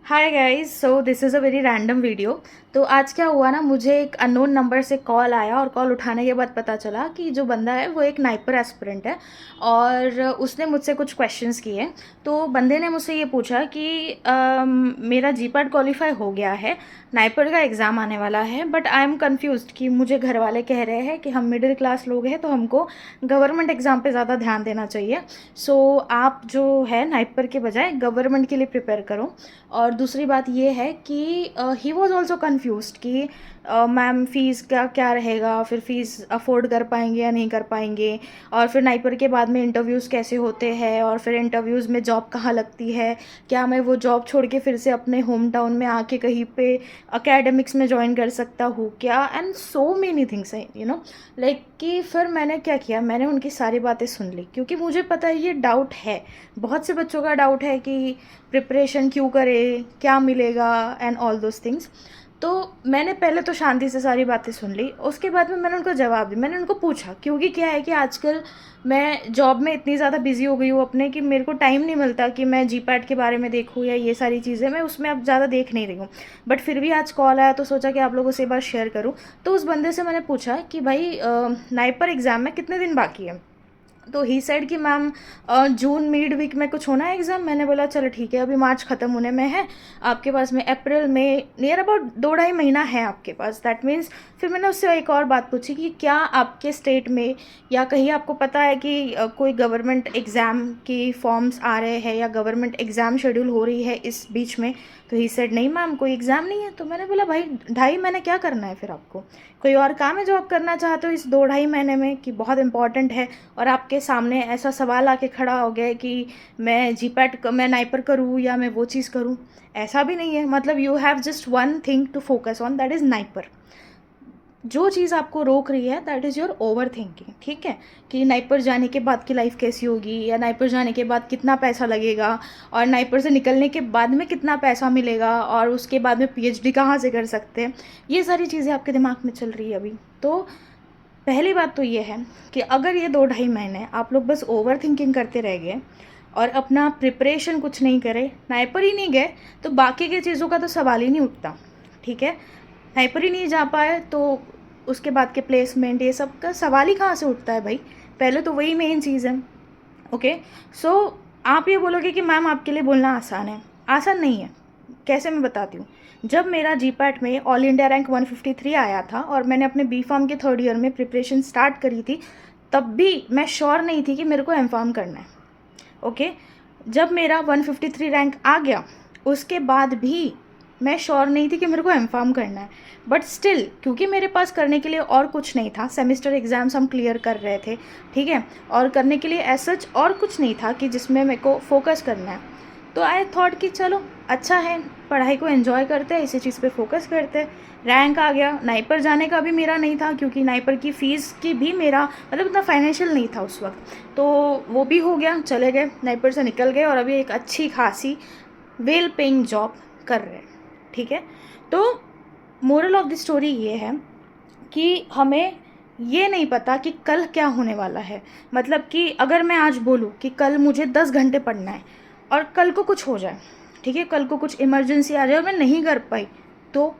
Hi guys, so this is a very random video. तो आज क्या हुआ ना, मुझे एक अननोन नंबर से कॉल आया और कॉल उठाने के बाद पता चला कि जो बंदा है वो एक नाइपर एस्पिरेंट है और उसने मुझसे कुछ क्वेश्चंस किए। तो बंदे ने मुझसे ये पूछा कि मेरा जीपैट क्वालिफाई हो गया है, नाइपर का एग्ज़ाम आने वाला है, बट आई एम कन्फ्यूज्ड कि मुझे घर वाले कह रहे हैं कि हम मिडिल क्लास लोग हैं तो हमको गवर्नमेंट एग्ज़ाम पे ज़्यादा ध्यान देना चाहिए। सो आप जो है नाइपर के बजाय गवर्नमेंट के लिए प्रिपेयर करो। और दूसरी बात ये है कि ही वॉज़ ऑल्सो कन्फ्यूज्ड कि मैम फ़ीस का क्या रहेगा, फिर फ़ीस अफोर्ड कर पाएंगे या नहीं कर पाएंगे, और फिर नाइपर के बाद में इंटरव्यूज़ कैसे होते हैं, और फिर इंटरव्यूज़ में जॉब कहाँ लगती है, क्या मैं वो जॉब छोड़ के फिर से अपने होम टाउन में आके कहीं पे अकेडमिक्स में ज्वाइन कर सकता हूँ क्या, एंड सो मेनी थिंग्स है लाइक कि फिर मैंने क्या किया, मैंने उनकी सारी बातें सुन ली क्योंकि मुझे पता है ये डाउट है, बहुत से बच्चों का डाउट है कि प्रिपरेशन क्यों करे, क्या मिलेगा, एंड ऑल दोज थिंग्स। तो मैंने पहले तो शांति से सारी बातें सुन ली, उसके बाद में मैंने उनको जवाब दी, मैंने उनको पूछा क्योंकि क्या है कि आजकल मैं जॉब में इतनी ज़्यादा बिजी हो गई हूँ अपने कि मेरे को टाइम नहीं मिलता कि मैं जीपैट के बारे में देखूँ या ये सारी चीज़ें मैं उसमें अब ज़्यादा देख नहीं रही हूँ। बट फिर भी आज कॉल आया तो सोचा कि आप लोगों से एक बार शेयर करूँ। तो उस बंदे से मैंने पूछा कि भाई नाइपर एग्ज़ाम में कितने दिन बाकी है। तो ही सेड कि मैम जून मिड वीक में कुछ होना है एग्ज़ाम। मैंने बोला चलो ठीक है, अभी मार्च ख़त्म होने में है, आपके पास में अप्रैल में नियर अबाउट 2-2.5 महीना है आपके पास, दैट मीन्स। फिर मैंने उससे एक और बात पूछी कि क्या आपके स्टेट में या कहीं आपको पता है कि कोई गवर्नमेंट एग्ज़ाम की फॉर्म्स आ रहे हैं या गवर्नमेंट एग्ज़ाम शेड्यूल हो रही है इस बीच में। तो ही सेड नहीं मैम, कोई एग्ज़ाम नहीं है। तो मैंने बोला भाई 2.5 महीने क्या करना है फिर आपको, कोई और काम है जो आप करना चाहते हो इस 2-2.5 महीने में कि बहुत इंपॉर्टेंट है, और आपके सामने ऐसा सवाल आके खड़ा हो गया है कि मैं नाइपर करूँ या मैं वो चीज़ करूँ। ऐसा भी नहीं है, मतलब you have just one thing to focus on, that is NIPER. जो चीज़ आपको रोक रही है that is your overthinking, ठीक है, कि नाइपर जाने के बाद की लाइफ कैसी होगी, या नाइपर जाने के बाद कितना पैसा लगेगा, और नाइपर से निकलने के बाद में कितना पैसा मिलेगा, और उसके बाद में पीएचडी कहाँ से कर सकते हैं। ये सारी चीज़ें आपके दिमाग में चल रही है अभी। तो पहली बात तो ये है कि अगर ये 2-2.5 महीने आप लोग बस ओवर थिंकिंग करते रह गए और अपना प्रिपरेशन कुछ नहीं करे, नाइपर ही नहीं गए, तो बाकी की चीज़ों का तो सवाल ही नहीं उठता, ठीक है। नाइपर ही नहीं जा पाए तो उसके बाद के प्लेसमेंट ये सब का सवाल ही कहाँ से उठता है भाई। पहले तो वही मेन चीज़ है। ओके। सो आप ये बोलोगे कि मैम आपके लिए बोलना आसान है, आसान नहीं है। कैसे, मैं बताती हूँ। जब मेरा जीपैट में ऑल इंडिया रैंक 153 आया था और मैंने अपने बी फार्म के थर्ड ईयर में प्रिपरेशन स्टार्ट करी थी, तब भी मैं श्योर नहीं थी कि मेरे को एम फार्म करना है। ओके। जब मेरा 153 रैंक आ गया उसके बाद भी मैं श्योर नहीं थी कि मेरे को एम फार्म करना है, बट स्टिल क्योंकि मेरे पास करने के लिए और कुछ नहीं था, सेमेस्टर एग्ज़ाम्स हम क्लियर कर रहे थे, ठीक है, और करने के लिए एज सच और कुछ नहीं था कि जिसमें मेरे को फोकस करना है। तो आई थॉट कि चलो अच्छा है, पढ़ाई को एंजॉय करते हैं, इसी चीज़ पे फोकस करते हैं। रैंक आ गया, नाइपर जाने का भी मेरा नहीं था क्योंकि नाइपर की फ़ीस की भी मेरा मतलब इतना फाइनेंशियल नहीं था उस वक्त। तो वो भी हो गया, चले गए, नाइपर से निकल गए और अभी एक अच्छी खासी वेल पेइंग जॉब कर रहे हैं, ठीक है। तो मोरल ऑफ द स्टोरी ये है कि हमें ये नहीं पता कि कल क्या होने वाला है। मतलब कि अगर मैं आज बोलूँ कि कल मुझे 10 घंटे पढ़ना है और कल को कुछ हो जाए, ठीक है, कल को कुछ इमरजेंसी आ जाए और मैं नहीं कर पाई, तो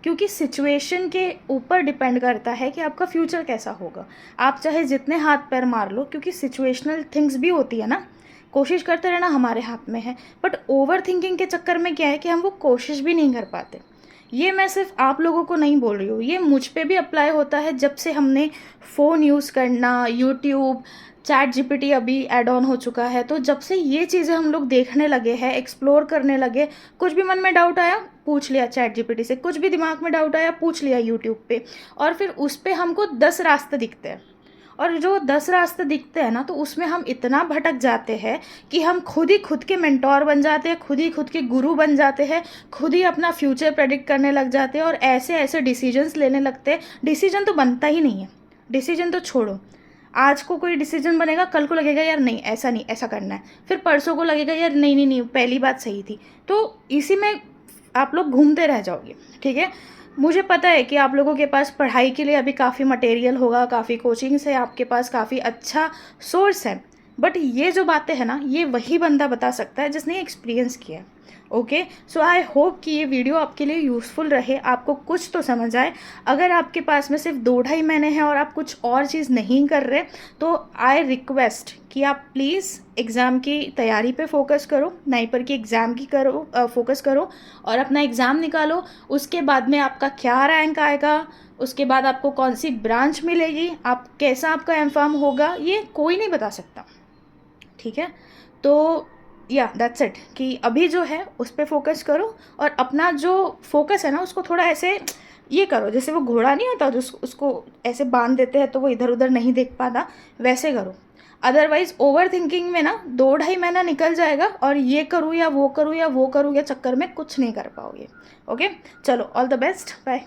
क्योंकि सिचुएशन के ऊपर डिपेंड करता है कि आपका फ्यूचर कैसा होगा। आप चाहे जितने हाथ पैर मार लो, क्योंकि सिचुएशनल थिंग्स भी होती है ना, कोशिश करते रहना हमारे हाथ में है, बट ओवर थिंकिंग के चक्कर में क्या है कि हम वो कोशिश भी नहीं कर पाते। ये मैं सिर्फ आप लोगों को नहीं बोल रही हूँ, ये मुझ पे भी अप्लाई होता है। जब से हमने फ़ोन यूज़ करना, यूट्यूब, चैट जीपीटी अभी ऐड ऑन हो चुका है, तो जब से ये चीज़ें हम लोग देखने लगे हैं, एक्सप्लोर करने लगे, कुछ भी मन में डाउट आया पूछ लिया चैट जीपीटी से, कुछ भी दिमाग में डाउट आया पूछ लिया यूट्यूब पे, और फिर उस पर हमको 10 रास्ते दिखते हैं। और जो 10 रास्ते दिखते हैं ना, तो उसमें हम इतना भटक जाते हैं कि हम खुद ही खुद के मेंटोर बन जाते हैं, खुद ही खुद के गुरु बन जाते हैं, खुद ही अपना फ्यूचर प्रेडिक्ट करने लग जाते हैं और ऐसे ऐसे डिसीजंस लेने लगते हैं। डिसीजन तो बनता ही नहीं है, डिसीजन तो छोड़ो। आज को कोई डिसीजन बनेगा, कल को लगेगा यार नहीं ऐसा नहीं, ऐसा करना है, फिर परसों को लगेगा यार नहीं नहीं नहीं पहली बात सही थी। तो इसी में आप लोग घूमते रह जाओगे, ठीक है। मुझे पता है कि आप लोगों के पास पढ़ाई के लिए अभी काफ़ी मटेरियल होगा, काफ़ी कोचिंग्स है, आपके पास काफ़ी अच्छा सोर्स है, बट ये जो बातें हैं ना, ये वही बंदा बता सकता है जिसने एक्सपीरियंस किया है। ओके, सो आई होप कि ये वीडियो आपके लिए यूज़फुल रहे, आपको कुछ तो समझ आए। अगर आपके पास में सिर्फ 2-2.5 महीने हैं और आप कुछ और चीज़ नहीं कर रहे, तो आई रिक्वेस्ट कि आप प्लीज़ एग्ज़ाम की तैयारी पे फोकस करो, नाइपर की एग्ज़ाम की फोकस करो और अपना एग्ज़ाम निकालो। उसके बाद में आपका क्या रैंक आएगा, उसके बाद आपको कौन सी ब्रांच मिलेगी, आप कैसा आपका एमफार्म होगा, ये कोई नहीं बता सकता। ठीक है, तो या दैट्स इट कि अभी जो है उस पर फोकस करो और अपना जो फोकस है ना उसको थोड़ा ऐसे ये करो, जैसे वो घोड़ा नहीं होता जो उसको ऐसे बांध देते हैं तो वो इधर उधर नहीं देख पाता, वैसे करो। अदरवाइज ओवर थिंकिंग में ना 2-2.5 महीना निकल जाएगा और ये करूँ या वो करूँ या वो करूँ या चक्कर में कुछ नहीं कर पाओगे। ओके, चलो, ऑल द बेस्ट, बाय।